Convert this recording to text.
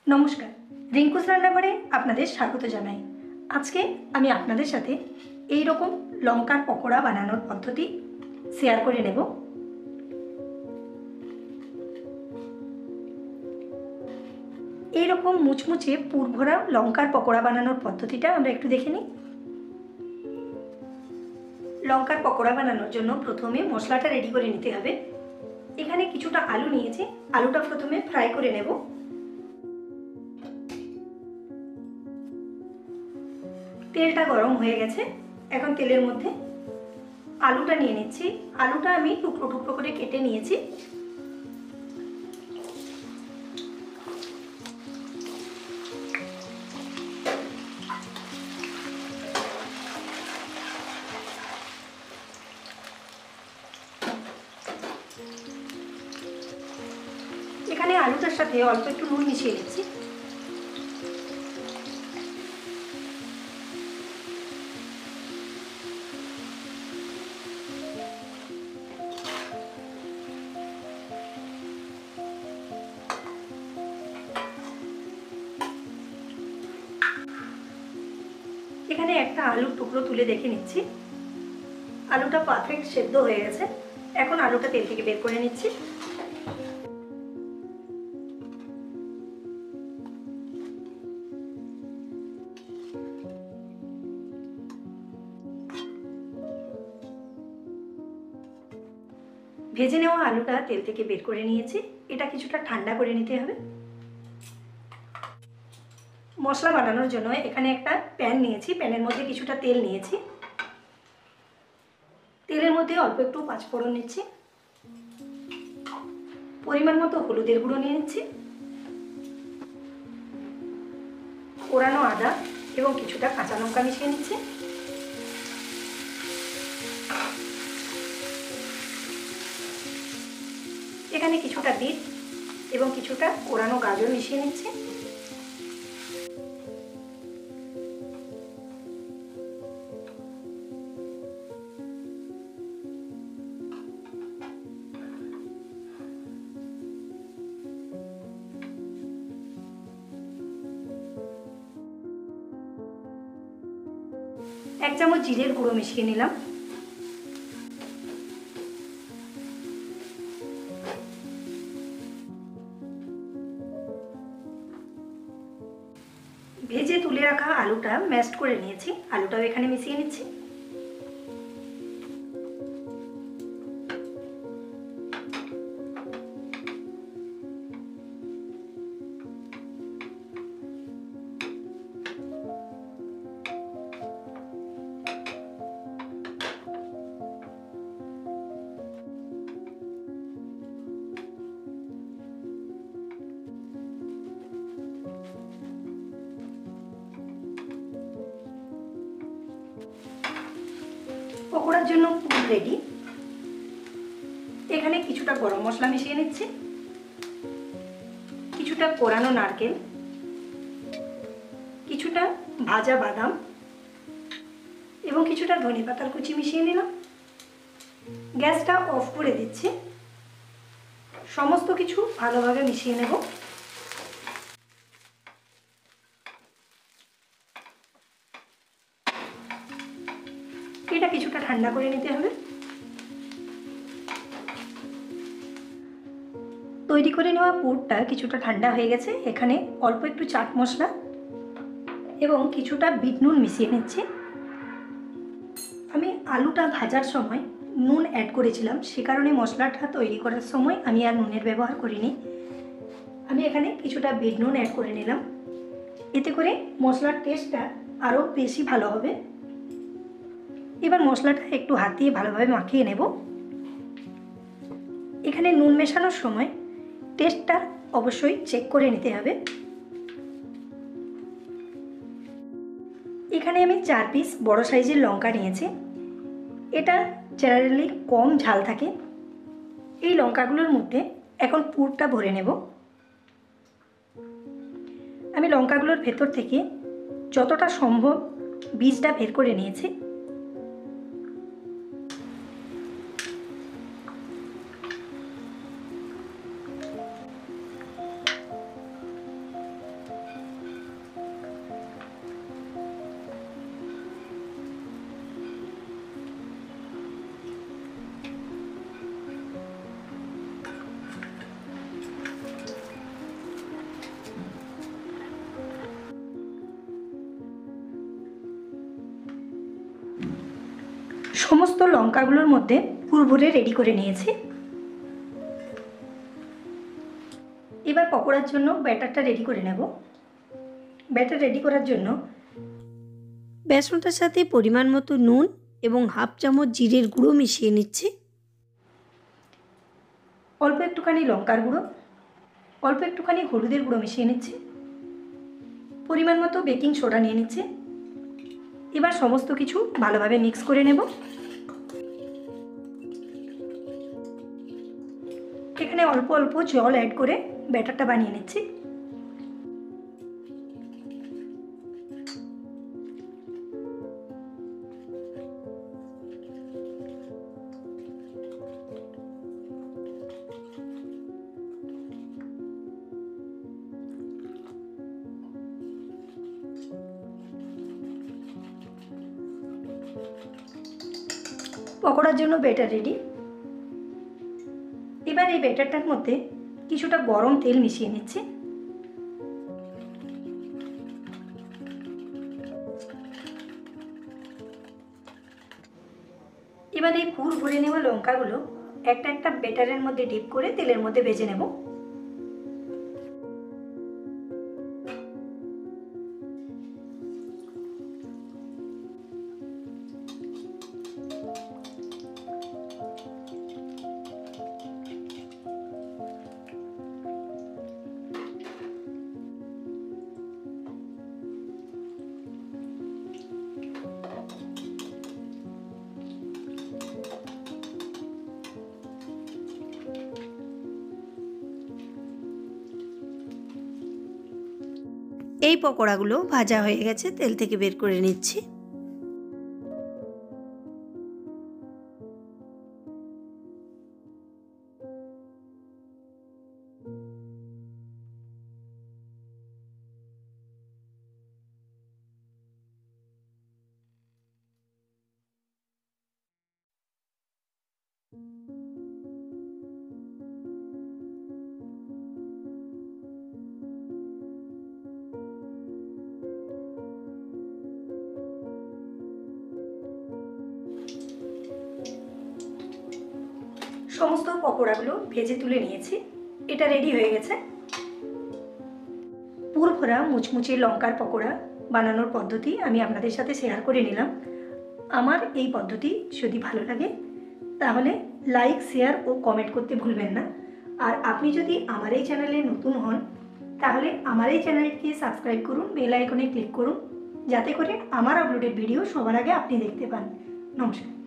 নমস্কার, রিঙ্কুস রান্নাঘরে আপনাদের স্বাগত জানাই। আজকে আমি আপনাদের সাথে এই রকম লঙ্কার পকোড়া বানানোর পদ্ধতি শেয়ার করে নেব। এই রকম মুচমুচে পুরভরা লঙ্কার পকোড়া বানানোর পদ্ধতিটা আমরা একটু দেখে নিই। লঙ্কার পকোড়া বানানোর জন্য প্রথমে মশলাটা রেডি করে নিতে হবে। এখানে কিছুটা আলু নিয়েছি, আলুটা প্রথমে ফ্রাই করে নেব। তেলটা গরম হয়ে গেছে, এখন তেলের মধ্যে আলুটা নিয়ে নিচ্ছি। আলুটা আমি টুকরো টুকরো করে কেটে নিয়েছি। এখানে আলুটার সাথে অল্প একটু নুন মিশিয়ে নিচ্ছি। এখানে একটা আলুর টুকরো তুলে দেখে নিচ্ছি, আলুটা পারফেক্ট সেদ্ধ হয়ে গেছে। এখন আলুটা তেল থেকে বের করে নিচ্ছি। ভেজে নেওয়া আলুটা তেল থেকে বের করে নিয়েছি। এটা কিছুটা ঠান্ডা করে নিতে হবে। মশলা বানানোর জন্য এখানে একটা প্যান নিয়েছি, প্যানের মধ্যে কিছুটা তেল নিয়েছি। তেলের মধ্যে অল্প একটু পাঁচফোড়ন নিচ্ছি, পরিমাণ মতো হলুদের গুঁড়ো নিয়ে নিচ্ছি, কোরানো আদা এবং কিছুটা কাঁচা লঙ্কা মিশিয়ে নিচ্ছি। এখানে কিছুটা বিট এবং কিছুটা কোরানো গাজর মিশিয়ে নিচ্ছি। এক চামচ জিরের গুঁড়ো মিশিয়ে নিলাম। ভেজে তুলে রাখা আলুটা ম্যাশড করে নিয়েছি, আলুটাও এখানে মিশিয়ে নিচ্ছি। পকোড়ার জন্য পুর রেডি। এখানে কিছুটা গরম মশলা মিশিয়ে নিচ্ছি, কিছুটা কোরানো নারকেল, কিছুটা ভাজা বাদাম এবং কিছুটা ধনেপাতার কুচি মিশিয়ে নিলাম। গ্যাসটা অফ করে দিচ্ছি। সমস্ত কিছু ভালোভাবে মিশিয়ে নেব। এটা কিছুটা ঠান্ডা করে নিতে হবে। তৈরি করে নেওয়া পুরটা কিছুটা ঠান্ডা হয়ে গেছে। এখানে অল্প একটু চাট মশলা এবং কিছুটা বিট নুন মিশিয়ে নিচ্ছি। আমি আলুটা ভাজার সময় নুন অ্যাড করেছিলাম, সে কারণে মশলাটা তৈরি করার সময় আমি আর নুনের ব্যবহার করিনি। আমি এখানে কিছুটা বিট নুন অ্যাড করে নিলাম, এতে করে মশলার টেস্টটা আরও বেশি ভালো হবে। এবার মশলাটা একটু হাত দিয়ে ভালোভাবে মাখিয়ে নেব। এখানে নুন মেশানোর সময় টেস্টটা অবশ্যই চেক করে নিতে হবে। এখানে আমি 4 পিস বড় সাইজের লঙ্কা নিয়েছি। এটা জেনারেলি কম ঝাল থাকে। এই লঙ্কাগুলোর মধ্যে এখন পুরটা ভরে নেব। আমি লঙ্কাগুলোর ভেতর থেকে যতটা সম্ভব বীজটা বের করে নিয়েছি। সমস্ত লঙ্কাগুলোর মধ্যে পুর ভরে রেডি করে নিয়েছি। এবার পকোড়ার জন্য ব্যাটারটা রেডি করে নেব। ব্যাটার রেডি করার জন্য বেসনটার সাথে পরিমাণ মতো নুন এবং হাফ চামচ জিরের গুঁড়ো মিশিয়ে নিচ্ছি। অল্প একটুখানি লঙ্কার গুঁড়ো, অল্প একটুখানি হলুদের গুঁড়ো মিশিয়ে নিচ্ছি। পরিমাণ মতো বেকিং সোডা নিয়ে নিচ্ছি। এবার সমস্ত কিছু ভালোভাবে মিক্স করে নেব। এখানে অল্প অল্প জল অ্যাড করে ব্যাটারটা বানিয়ে নিচ্ছি। পকোড়ার জন্য ব্যাটার রেডি। এবার এই ব্যাটারটার মধ্যে কিছুটা গরম তেল মিশিয়ে নিচ্ছি। এবার এই পুর ভরে নেওয়া লঙ্কাগুলো একটা একটা ব্যাটারের মধ্যে ডিপ করে তেলের মধ্যে ভেজে নেব। এই পকোড়াগুলো ভাজা হয়ে গেছে, তেল থেকে বের করে নিচ্ছি। সমস্ত পকোড়াগুলো ভেজে তুলে নিয়েছি। এটা রেডি হয়ে গেছে। পুর ভরা মুচমুচে লঙ্কার পকোড়া বানানোর পদ্ধতি আমি আপনাদের সাথে শেয়ার করে নিলাম। আমার এই পদ্ধতি যদি ভালো লাগে তাহলে লাইক, শেয়ার ও কমেন্ট করতে ভুলবেন না। আর আপনি যদি আমার এই চ্যানেলে নতুন হন তাহলে আমার এই চ্যানেলকে সাবস্ক্রাইব করুন, বেল আইকনে ক্লিক করুন, যাতে করে আমার আপলোডেড ভিডিও সবার আগে আপনি দেখতে পান। নমস্কার।